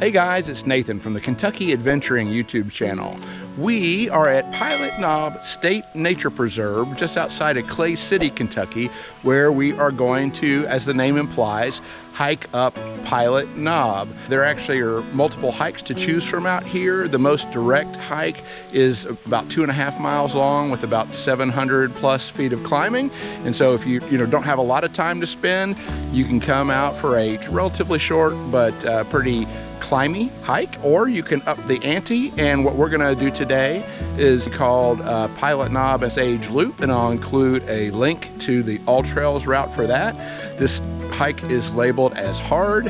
Hey guys, it's Nathan from the Kentucky Adventuring YouTube channel. We are at Pilot Knob State Nature Preserve just outside of Clay City, Kentucky, where we are going to, as the name implies, hike up Pilot Knob. There actually are multiple hikes to choose from out here. The most direct hike is about 2.5 miles long with about 700 plus feet of climbing. And so if you don't have a lot of time to spend, you can come out for a relatively short but pretty climby hike, or you can up the ante. And what we're gonna do today is called Pilot Knob Sage Loop, and I'll include a link to the All Trails route for that. This hike is labeled as hard,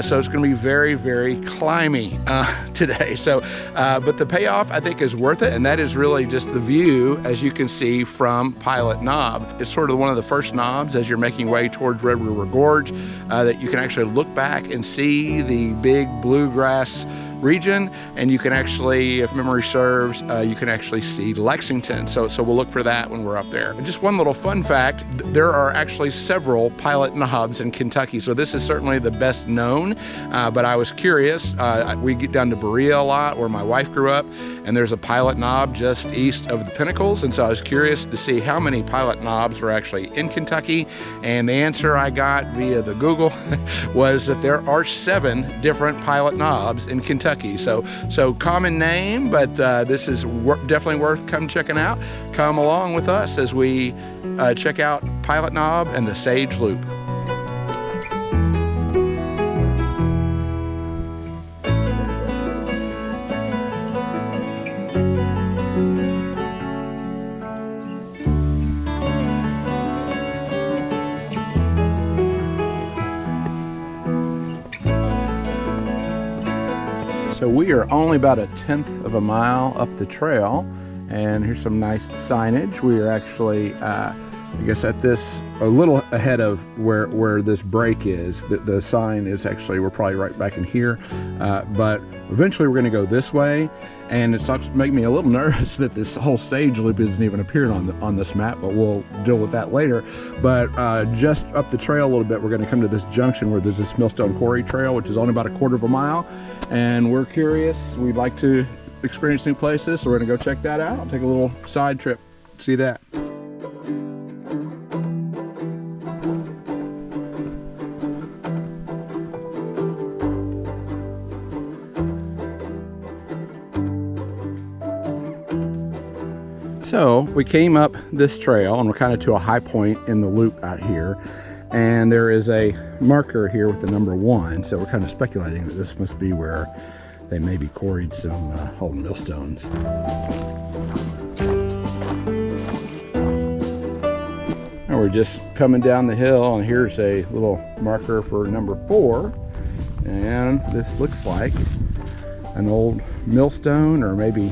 so it's going to be very, very climby today. So, but the payoff I think is worth it, and that is really just the view, as you can see from Pilot Knob. It's sort of one of the first knobs as you're making way towards Red River Gorge that you can actually look back and see the big bluegrass region, and you can actually, if memory serves, you can actually see Lexington. So we'll look for that when we're up there. And just one little fun fact, there are actually several Pilot Knobs in Kentucky, so this is certainly the best known, but I was curious. We get down to Berea a lot, where my wife grew up, and there's a Pilot Knob just east of the Pinnacles, and so I was curious to see how many Pilot Knobs were actually in Kentucky, and the answer I got via the Google was that there are 7 different Pilot Knobs in Kentucky. So common name, but this is definitely worth checking out. Come along with us as we check out Pilot Knob and the Sage Loop. So we are only about 1/10 of a mile up the trail, and here's some nice signage. We are actually, I guess at this, a little ahead of where this break is. The sign is actually, we're probably right back in here, but eventually we're gonna go this way, and it's making me a little nervous that this whole Sage Loop isn't even appearing on this map, but we'll deal with that later. But just up the trail a little bit, we're gonna come to this junction where there's this Millstone Quarry trail, which is only about 1/4 of a mile. And we're curious, we'd like to experience new places, so we're gonna go check that out. Take a little side trip, see that. So we came up this trail, and we're kind of to a high point in the loop out here. And there is a marker here with the number 1, so we're kind of speculating that this must be where they maybe quarried some old millstones. And we're just coming down the hill, and here's a little marker for number 4, and this looks like an old millstone, or maybe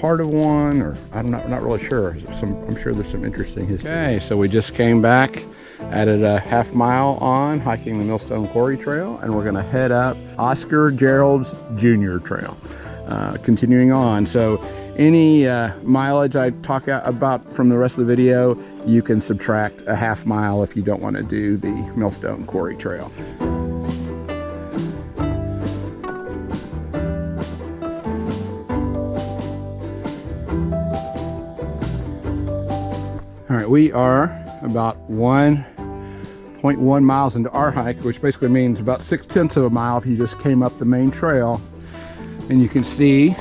part of one, or I'm not really sure. I'm sure there's some interesting history. Okay, so we just came back, added a 1/2 mile on, hiking the Millstone Quarry Trail, and we're gonna head up Oscar Geralds Jr. Trail. Continuing on, so any mileage I talk about from the rest of the video, you can subtract a 1/2 mile if you don't want to do the Millstone Quarry Trail. All right, we are about 1.1 miles into our hike, which basically means about 6/10 of a mile if you just came up the main trail. And you can see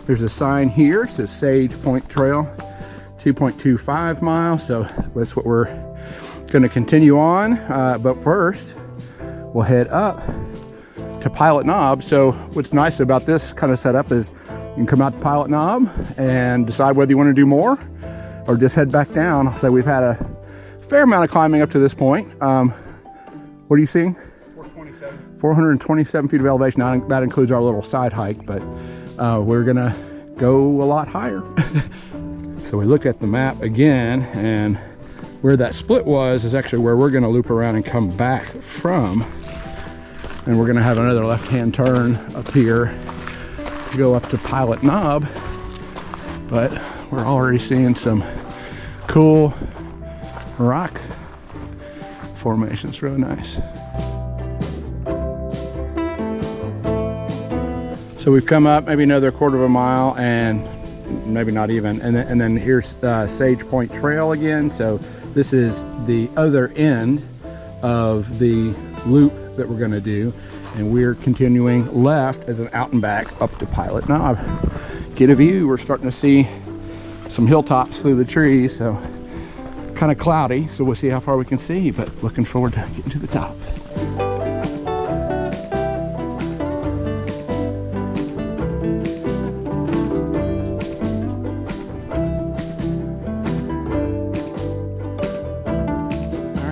there's a sign here, it says Sage Point Trail, 2.25 miles. So that's what we're gonna continue on. But first, we'll head up to Pilot Knob. So what's nice about this kind of setup is you can come out to Pilot Knob and decide whether you wanna do more or just head back down. So we've had a fair amount of climbing up to this point. What are you seeing? 427 feet of elevation. Now, that includes our little side hike, but we're gonna go a lot higher. So we looked at the map again, and where that split was is actually where we're gonna loop around and come back from. And we're gonna have another left-hand turn up here to go up to Pilot Knob. But we're already seeing some cool rock formations, really nice. So we've come up maybe another quarter of a mile, and maybe not even, and then here's Sage Point Trail again. So this is the other end of the loop that we're going to do, and we're continuing left as an out and back up to Pilot Knob. Get a view. We're starting to see some hilltops through the trees, so kind of cloudy, so we'll see how far we can see, but looking forward to getting to the top.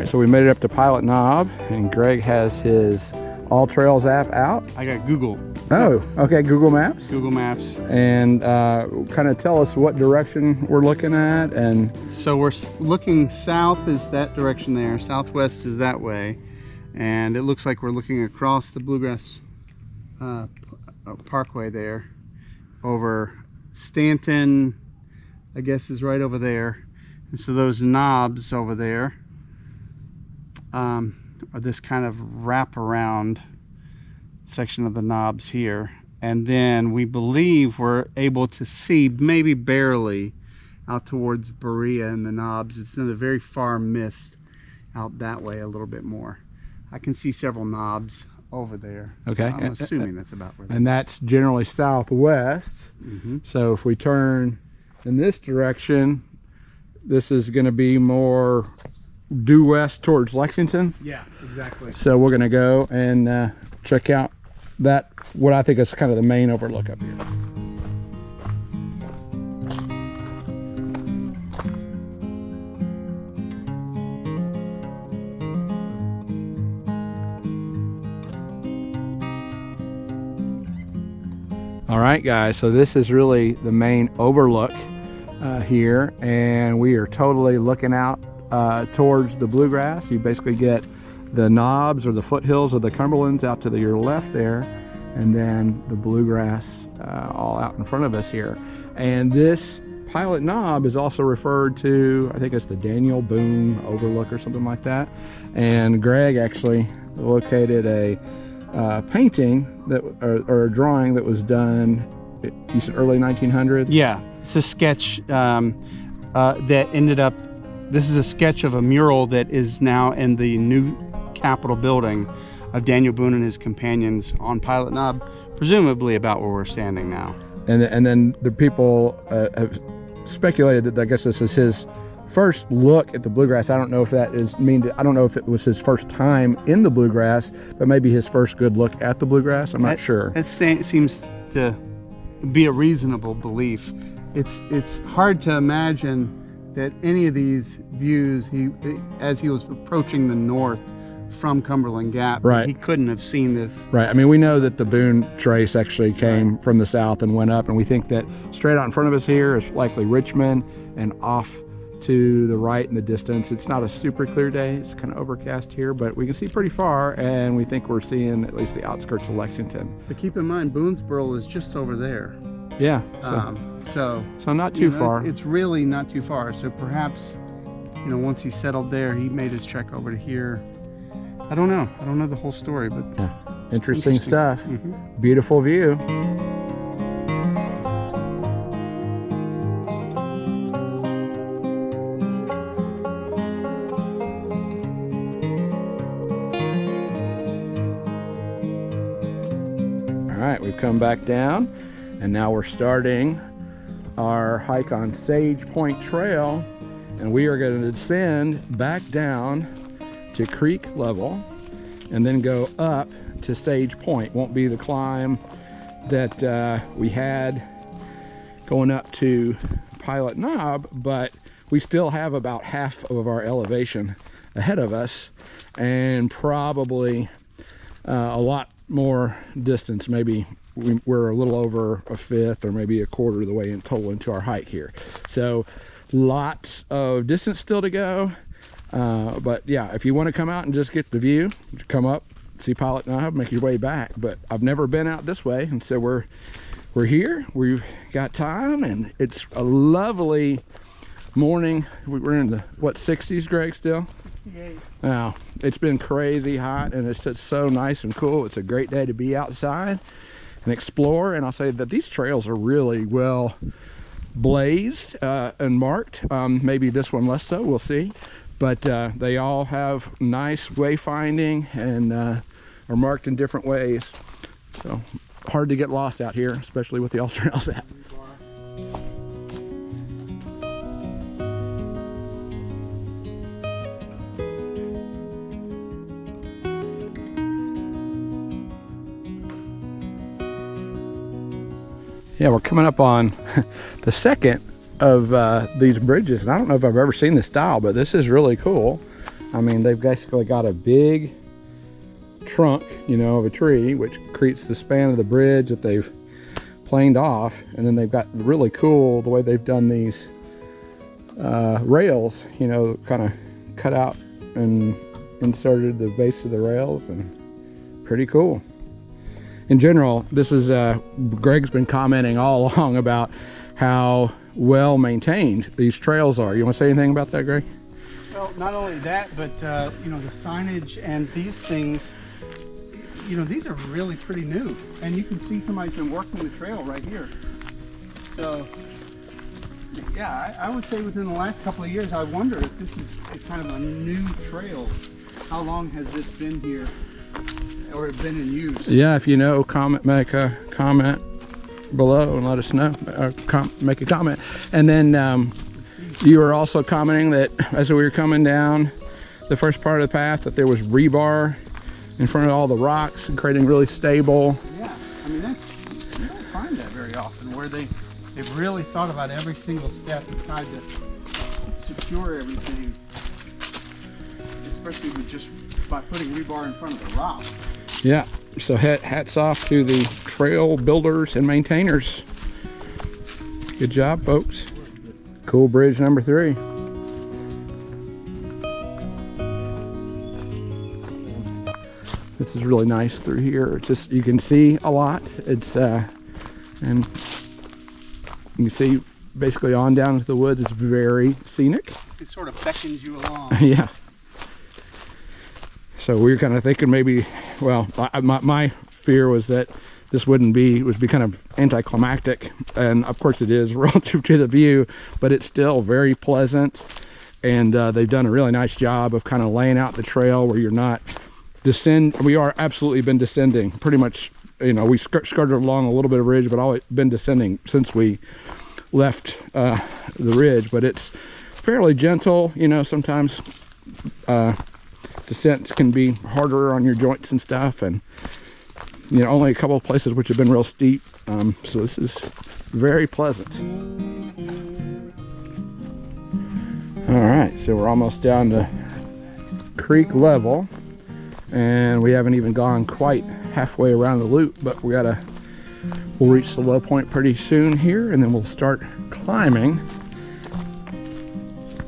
So we made it up to Pilot Knob, and Greg has his All Trails app out. I got Google. Oh, okay, Google Maps. Google Maps. And kind of tell us what direction we're looking at. And so we're looking south is that direction there, southwest is that way, and it looks like we're looking across the Bluegrass Parkway there, over Stanton, I guess is right over there. And so those knobs over there are this kind of wraparound section of the knobs here, and then we believe we're able to see, maybe barely, out towards Berea and the knobs. It's in the very far mist out that way a little bit more. I can see several knobs over there. Okay, so I'm assuming that's about where. And that's generally southwest. So if we turn in this direction, this is going to be more due west towards Lexington. Yeah, exactly. So we're going to go and check out that, what I think is kind of the main overlook up here. All right, guys, so this is really the main overlook here, and we are totally looking out towards the Bluegrass. You basically get the knobs or the foothills of the Cumberlands out to your left there, and then the Bluegrass all out in front of us here. And this Pilot Knob is also referred to, I think it's the Daniel Boone Overlook or something like that. And Greg actually located a painting that, or a drawing that was done, you said early 1900s? Yeah, it's a sketch that ended up, this is a sketch of a mural that is now in the new Capitol building of Daniel Boone and his companions on Pilot Knob, presumably about where we're standing now. And then the people have speculated that I guess this is his first look at the Bluegrass. I don't know if that is I don't know if it was his first time in the Bluegrass, but maybe his first good look at the Bluegrass. I'm not sure. That seems to be a reasonable belief. It's hard to imagine that any of these views, as he was approaching the north from Cumberland Gap, right, he couldn't have seen this. Right. I mean, we know that the Boone Trace actually came from the south and went up, and we think that straight out in front of us here is likely Richmond, and off to the right in the distance, it's not a super clear day. It's kind of overcast here, but we can see pretty far, and we think we're seeing at least the outskirts of Lexington. But keep in mind, Boonesboro is just over there. Yeah. So not too far. It's really not too far. So perhaps, once he settled there, he made his trek over to here. I don't know the whole story, but yeah. Interesting stuff. Beautiful view. All right, we've come back down, and now we're starting our hike on Sage Point Trail, and we are going to descend back down to creek level and then go up to Sage Point. Won't be the climb that we had going up to Pilot Knob, but we still have about half of our elevation ahead of us, and probably a lot more distance. Maybe we're a little over a fifth or maybe a quarter of the way in total into our hike here. So lots of distance still to go. But yeah, if you want to come out and just get the view, come up, see Pilot Knob, make your way back. But I've never been out this way, and so we're here. We've got time, and it's a lovely morning. We're in the, what, 60s, Greg, still? 68. Now, it's been crazy hot, and it's just so nice and cool. It's a great day to be outside. and explore. And I'll say that these trails are really well blazed and marked. Maybe this one less so, we'll see. But they all have nice wayfinding and are marked in different ways. So hard to get lost out here, especially with the Trails app. Yeah, we're coming up on the second of these bridges, and I don't know if I've ever seen this style, but this is really cool. I mean, they've basically got a big trunk, you know, of a tree, which creates the span of the bridge that they've planed off, and then they've got really cool the way they've done these rails, you know, kind of cut out and inserted the base of the rails, and pretty cool. In general, this is Greg's been commenting all along about how well maintained these trails are. You want to say anything about that, Greg? Well, not only that, but you know, the signage and these things, you know, these are really pretty new, and you can see somebody's been working the trail right here. So yeah, I would say within the last couple of years, I wonder if this is kind of a new trail. How long has this been here or been in use? Yeah, if you know, make a comment below and let us know, or make a comment. And then you were also commenting that as we were coming down the first part of the path, that there was rebar in front of all the rocks and creating really stable. Yeah, I mean, that's, you don't find that very often, where they've really thought about every single step and tried to secure everything, especially with just by putting rebar in front of the rock. Yeah, so hats off to the trail builders and maintainers. Good job, folks. Cool bridge number 3. This is really nice through here. It's just, you can see a lot. It's and you can see basically on down into the woods. It's very scenic. It sort of beckons you along. Yeah. So we were kind of thinking maybe, well, my fear was that this would be kind of anticlimactic, and of course it is relative to the view, but it's still very pleasant, and they've done a really nice job of kind of laying out the trail where you're not we are absolutely been descending pretty much. You know, we skirted along a little bit of ridge, but always been descending since we left the ridge, but it's fairly gentle. You know, sometimes descents can be harder on your joints and stuff, and you know, only a couple of places which have been real steep, so this is very pleasant. All right, so we're almost down to creek level, and we haven't even gone quite halfway around the loop, but we'll reach the low point pretty soon here, and then we'll start climbing,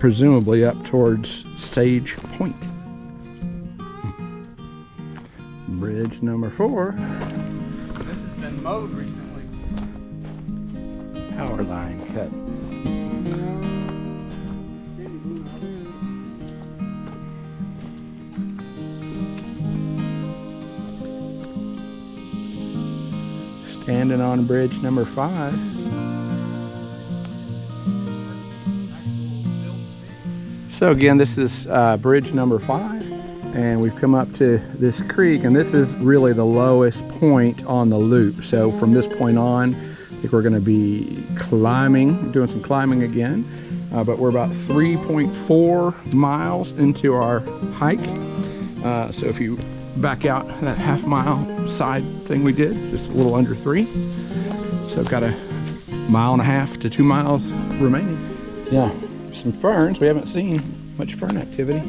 presumably up towards Sage Point. Bridge number 4. This has been mowed recently. Power line cut. Standing on bridge number 5. So again, this is bridge number 5. And we've come up to this creek, and this is really the lowest point on the loop. So from this point on, I think we're going to be doing some climbing again. But we're about 3.4 miles into our hike. So if you back out that half-mile side thing we did, just a little under 3. So got 1.5 miles to 2 miles remaining. Yeah, some ferns. We haven't seen much fern activity.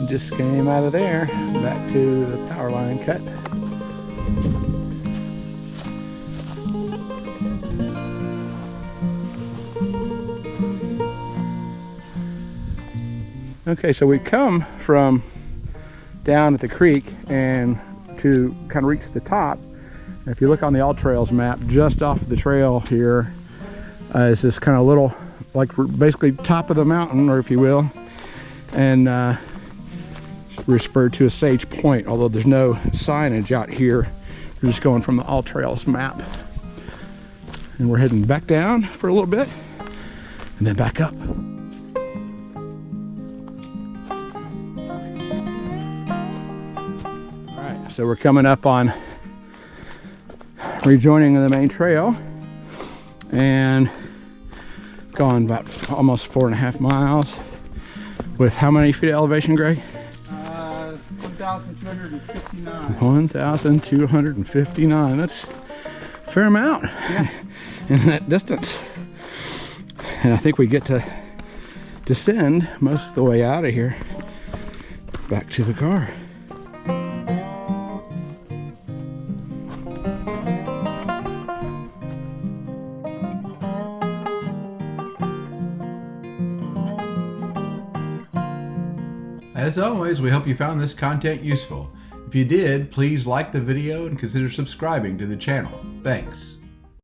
Just came out of there, back to the power line cut. Okay, so we come from down at the creek and to kind of reach the top. If you look on the All Trails map, just off the trail here is this kind of little, like basically top of the mountain, or if you will, and referred to as Sage Point, although there's no signage out here. We're just going from the All Trails map. And we're heading back down for a little bit and then back up. All right, so we're coming up on rejoining the main trail and gone about almost 4.5 miles with how many feet of elevation, Greg? 1,259. 1,259. That's a fair amount. Yeah. In that distance. And I think we get to descend most of the way out of here back to the car. As always, we hope you found this content useful. If you did, please like the video and consider subscribing to the channel. Thanks.